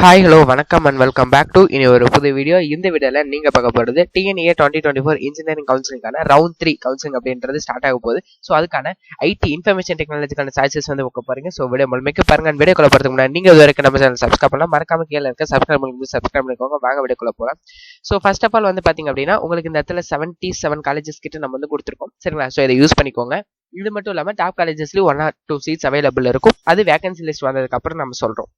Hi hello வணக்கம் and welcome back to இனி ஒரு புது வீடியோ. இந்த வீடியோவில் நீங்கள் பார்க்க போகிறது டிஎன்ஏ 2024 இன்ஜினியரிங் கவுன்சிலிங்கான ரவுண்ட் 3 கவுன்சிலிங் அப்படின்றது ஸ்டார்ட் ஆக போகுது. ஸோ அதுக்கான ஐடி இன்ஃபர்மேஷன் டெக்னாலஜிக்கான சாய்ஸஸ் வந்து பார்க்க போறீங்க. ஸோ வீடியோ முழுமைக்கு பாருங்க. வீடியோ கொள்ள போகிறதுக்கு முன்னாடி நீங்கள் இது வரைக்கும் நம்ம சேனல் சப்ஸ்கிரைப் பண்ணலாம், மறக்காம கீழே இருக்க சப்ஸ்கிரைப் பண்ணிக்கோங்க. வாங்க வீடியோ கொள்ள போகலாம். ஸோ ஃபர்ஸ்ட் ஆஃப் ஆல் வந்து பார்த்தீங்க அப்படின்னா உங்களுக்கு இந்த இடத்துல 77 காலேஜஸ் கிட்ட நம்ம வந்து கொடுத்துருக்கோம், சரிங்களா? ஸோ இதை யூஸ் பண்ணிக்கோங்க. இது மட்டும் இல்லாமல் டாப் காலேஜஸ்லேயும் 1 or 2 சீட்ஸ் அவைலபிள் இருக்கும். அது வேகன்சி லிஸ்ட் வந்ததுக்கு அப்புறம் நம்ம சொல்கிறோம்.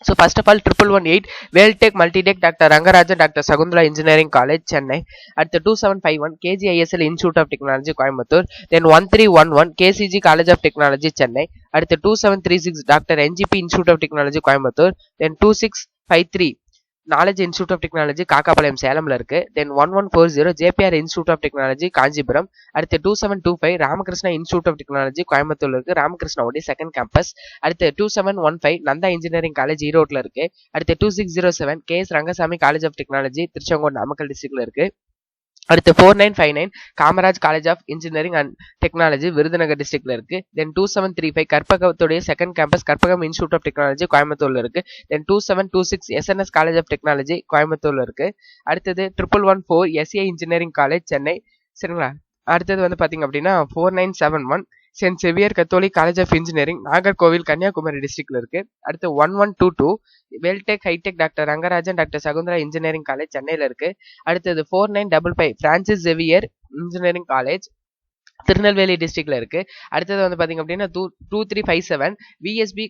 So first of all 1118 Veltech Multitech Dr. Rangarajan Dr. Sakunthala Engineering College Chennai at the 2751 KGISL Institute of Technology Coimbatore, then 1311 KCG College of Technology Chennai at the 2736 Dr. NGP Institute of Technology Coimbatore, then 2653 Knowledge Institute of Technology Kakkapalayam சேலம்ல இருக்கு. தென் 1140 JPR Institute of Technology Kanchipuram. அடுத்து 2725 Ramakrishna Institute of Technology கோயம்புத்தூர்ல இருக்கு, ராமகிருஷ்ணாவுடைய second campus. அடுத்து 2715 Nanda engineering college ஈரோட்ல இருக்கு. அடுத்து 2607 KS Rangasamy college of technology Tiruchengode Namakkal டிஸ்ட்ரிக்ட்ல இருக்கு. அடுத்து 4959 Kamaraj college of engineering and technology Virudhunagar டிஸ்ட்ரிக்ட்ல இருக்கு. தென் 2735 கற்பகத்துடைய second campus Karpagam institute of technology கோயம்புத்தூர்ல இருக்கு. Then 2726 SNS college of technology கோயம்புத்தூர்ல இருக்கு. அடுத்தது 1114 SA இன்ஜினியரிங் காலேஜ் சென்னை, சரிங்களா? அடுத்தது வந்து பாத்தீங்க அப்படின்னா 4971 saint Xavier catholic college of engineering Nagercoil Kanyakumari டிஸ்ட்ரிக்ட்ல இருக்கு. அடுத்து 1122 Veltech high tech doctor Rangarajan doctor Sakunthala engineering college சென்னையில இருக்கு. அடுத்தது 4955 Francis Xavier engineering college Tirunelveli டிஸ்ட்ரிக்ட்ல இருக்கு. அடுத்தது வந்து பாத்தீங்க அப்படின்னா 2357 VSB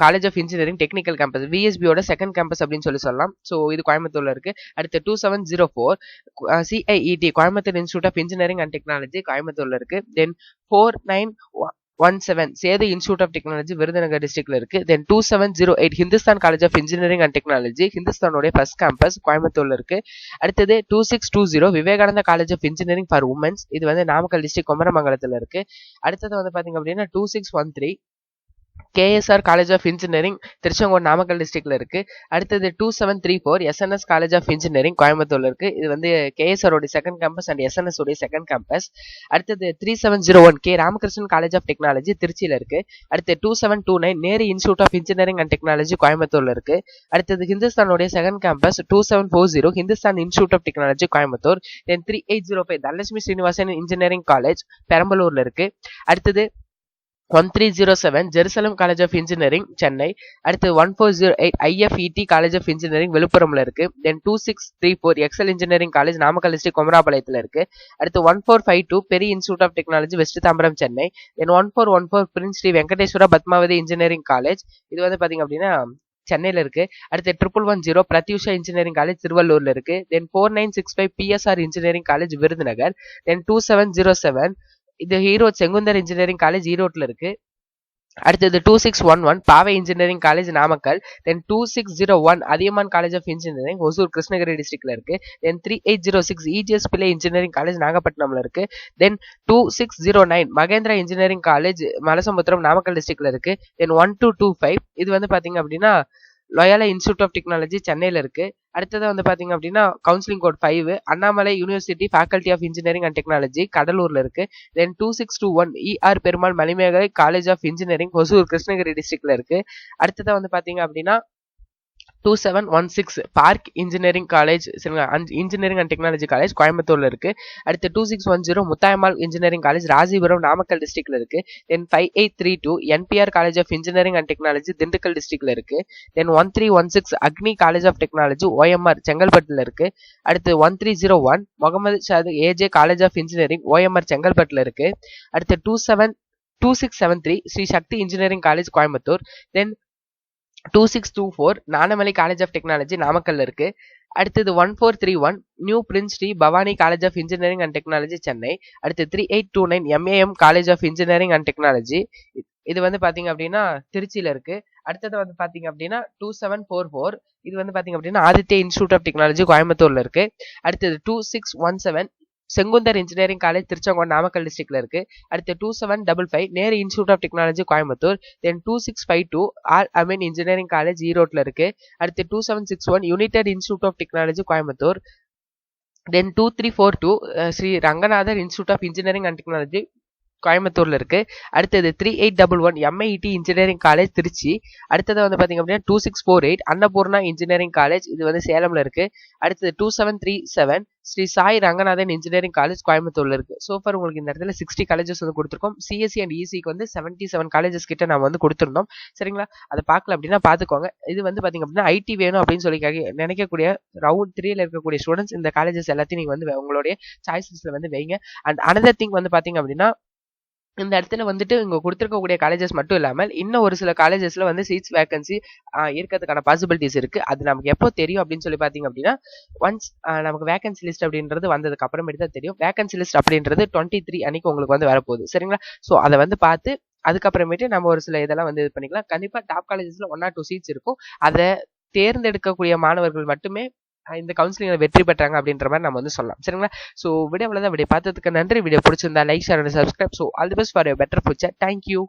college of engineering technical campus, விஎஸ்பியோட செகண்ட் கேம்பஸ் அப்படின்னு சொல்லலாம். ஸோ இது கோயம்புத்தூர்ல இருக்கு. அடுத்து 2704 CIET Coimbatore institute of engineering and technology கோயம்புத்தூர்ல இருக்கு. Then 4917 Sethu institute of technology Virudhunagar டிஸ்ட்ரிக்ட்ல இருக்கு. Then 2708 Hindusthan college of engineering and technology ஹிந்துஸ்தானோட ஃபர்ஸ்ட் கேம்பஸ் கோயம்புத்தூர்ல இருக்கு. அடுத்தது 2620 Vivekananda college of engineering for womens, இது வந்து நாமக்கல் டிஸ்ட்ரிக்ட் குமரமங்கலத்துல இருக்கு. அடுத்தது வந்து பாத்தீங்க அப்படின்னா 2613 KSR college of engineering Tiruchengode Namakkal டிஸ்ட்ரிக்ட்ல இருக்கு. அடுத்தது 2734 SNS காலேஜ் ஆஃப் இன்ஜினியரிங் கோயம்புத்தூர்ல இருக்கு. இது வந்து KSR உடைய செகண்ட் கேம்பஸ் அண்ட் SNS உடைய செகண்ட் கேம்பஸ். அடுத்தது 3701 K Ramakrishnan college of technology திருச்சியில இருக்கு. அடுத்து 2729 Nehru institute of engineering and technology கோயம்புத்தூர்ல இருக்கு. அடுத்தது ஹிந்துஸ்தானுடைய second campus 2740 Hindusthan institute of technology Coimbatore. Then 3805 Dhanalakshmi Srinivasan engineering college பெரம்பலூர்ல இருக்கு. அடுத்தது 1307 Jerusalem college of engineering Chennai. அடுத்து 1408 IFET காலேஜ் ஆஃப் இன்ஜினியரிங் விழுப்புரம்ல இருக்கு. Then 2634 Excel engineering college Namakkal district குமராபாளையத்துல இருக்கு. அடுத்து 1452 Peri institute of technology west Tambaram Chennai. Then 1414 Prince Shri Venkateshwara Padmavathy engineering college, இது வந்து பாத்தீங்க அப்படின்னா சென்னையில இருக்கு. அடுத்து 1110 பிரத்யூஷா இன்ஜினியரிங் காலேஜ் திருவள்ளூர்ல இருக்கு. தென் 4965 PSR இன்ஜினியரிங் காலேஜ் விருதுநகர். தென் 2707 இது ஈரோடு செங்குந்தர் இன்ஜினியரிங் காலேஜ் ஈரோட்ல இருக்கு. அடுத்தது 2611 Paavai engineering college Namakkal. Then 2601 Adhiyamaan college of engineering Hosur Krishnagiri டிஸ்ட்ரிக்ட்ல இருக்கு. Then 3806 EGS Pillai engineering college நாகப்பட்டினம்ல இருக்கு. Then 2609 Mahendra engineering college Malasamudram Namakkal டிஸ்ட்ரிக்ட்ல இருக்கு. தென் 1225 இது வந்து பாத்தீங்க அப்படின்னா லோயாலா இன்ஸ்டியூட் ஆஃப் டெக்னாலஜி சென்னையில இருக்கு. அடுத்தது வந்து பாத்தீங்க அப்படின்னா counselling code 5 Annamalai university faculty of engineering and technology கடலூர்ல இருக்கு. Then 2621 ER Perumal Manimekalai college of engineering Hosur Krishnagiri டிஸ்ட்ரிக்ட்ல இருக்கு. அடுத்தது வந்து பாத்தீங்க அப்படின்னா 2716 park engineering college, engineering and technology college கோயம்புத்தூர்ல இருக்கு. அடுத்து 2610 முத்தாயம்மாள் இன்ஜினியரிங் காலேஜ் ராசிபுரம் நாமக்கல் டிஸ்ட்ரிக்ட்ல இருக்கு. Then 5832 NPR college of engineering and technology Dindigul டிஸ்ட்ரிக்ட்ல இருக்கு. Then 1316 Agni college of technology OMR செங்கல்பட்டுல இருக்கு. அடுத்து 1301 Mohammed Sathak AJ college of engineering OMR செங்கல்பட்டுல இருக்கு. அடுத்து 2673 Sri Sakthi engineering college Coimbatore. Then 2624 Nanamalai college of technology நாமக்கல்ல இருக்கு. அடுத்தது 1431 new prince Shri Bhavani college of engineering and technology Chennai. அடுத்து 3829 MAM college of engineering and technology, இது வந்து பாத்தீங்க அப்படின்னா திருச்சியில இருக்கு. அடுத்தது வந்து பாத்தீங்க அப்படின்னா 2744 இது வந்து பாத்தீங்க அப்படின்னா ஆதித்யா இன்ஸ்டியூட் ஆஃப் டெக்னாலஜி கோயம்புத்தூர்ல இருக்கு. அடுத்தது 2617 செங்குந்தர் இன்ஜினியரிங் காலேஜ் திருச்செங்கோடு நாமக்கல் டிஸ்ட்ரிக்ட்ல இருக்கு. அடுத்து 2755 Nehru institute of technology Coimbatore. Then 2652 Al Ameen engineering college ஈரோட்ல இருக்கு. அடுத்து 2761 united institute of technology Coimbatore. Then 2342 Sri Ranganathar institute of engineering and technology கோயம்புத்தூர்ல இருக்கு. அடுத்தது 3811 MIT இன்ஜினியரிங் காலேஜ் திருச்சி. அடுத்தது வந்து பாத்தீங்க அப்படின்னா 2648 அன்னபூர்ணா இன்ஜினியரிங் காலேஜ், இது வந்து சேலம்ல இருக்கு. அடுத்தது 2737 ஸ்ரீ சாய் ரங்கநாதன் இன்ஜினியரிங் காலேஜ் கோயம்புத்தூர்ல இருக்கு. சோஃபார் உங்களுக்கு இந்த இடத்துல 60 காலேஜஸ் வந்து கொடுத்துருக்கோம். சிஎஸ்சி அண்ட் இசிக்கு வந்து 77 காலேஜஸ் கிட்ட நம்ம வந்து கொடுத்துருந்தோம். சரிங்களா, அதை பார்க்கல அப்படின்னா பாத்துக்கோங்க. இது வந்து பாத்தீங்க அப்படின்னா ஐடி வேணும் அப்படின்னு சொல்லி நினைக்கக்கூடிய ரவுண்ட் 3ல இருக்கக்கூடிய ஸ்டூடெண்ட்ஸ் இந்த காலேஜஸ் எல்லாத்தையும் நீங்க வந்து உங்களுடைய சாய்ஸஸ்ல வந்து வைங்க. அண்ட் அனதர் திங் வந்து பாத்தீங்க அப்படின்னா இந்த இடத்துல வந்துட்டு இங்க கொடுத்துருக்கக்கூடிய காலேஜஸ் மட்டும் இல்லாமல் இன்னும் ஒரு சில காலேஜஸ்ல வந்து சீட்ஸ் வேகன்சி இருக்கிறதுக்கான பாசிபிலிட்டிஸ் இருக்கு. அது நமக்கு எப்போ தெரியும் அப்படின்னு சொல்லி பாத்தீங்க அப்படின்னா ஒன்ஸ் நமக்கு வேகன்சி லிஸ்ட் அப்படின்றது வந்ததுக்கு அப்புறமேட்டு தான் தெரியும். வேகன்சி லிஸ்ட் அப்படின்றது 23 அன்னைக்கு உங்களுக்கு வந்து வரப்போகுது. சரிங்களா, ஸோ அதை வந்து பார்த்து அதுக்கப்புறமேட்டு நம்ம ஒரு சில இதெல்லாம் வந்து இது பண்ணிக்கலாம். கண்டிப்பா டாப் காலேஜஸ்ல 1 or 2 சீட்ஸ் இருக்கும். அதை தேர்ந்தெடுக்கக்கூடிய மாணவர்கள் மட்டுமே இந்த கவுன்சிலிங்ல வெற்றி பெற்றாங்க அப்படின்ற மாதிரி நம்ம வந்து சொல்லலாம். சரிங்களா, ஸோ வீடியோ பார்த்ததுக்கு நன்றி. வீடியோ பிடிச்சிருந்தா like, share and subscribe. So all the best for a better future. Thank you.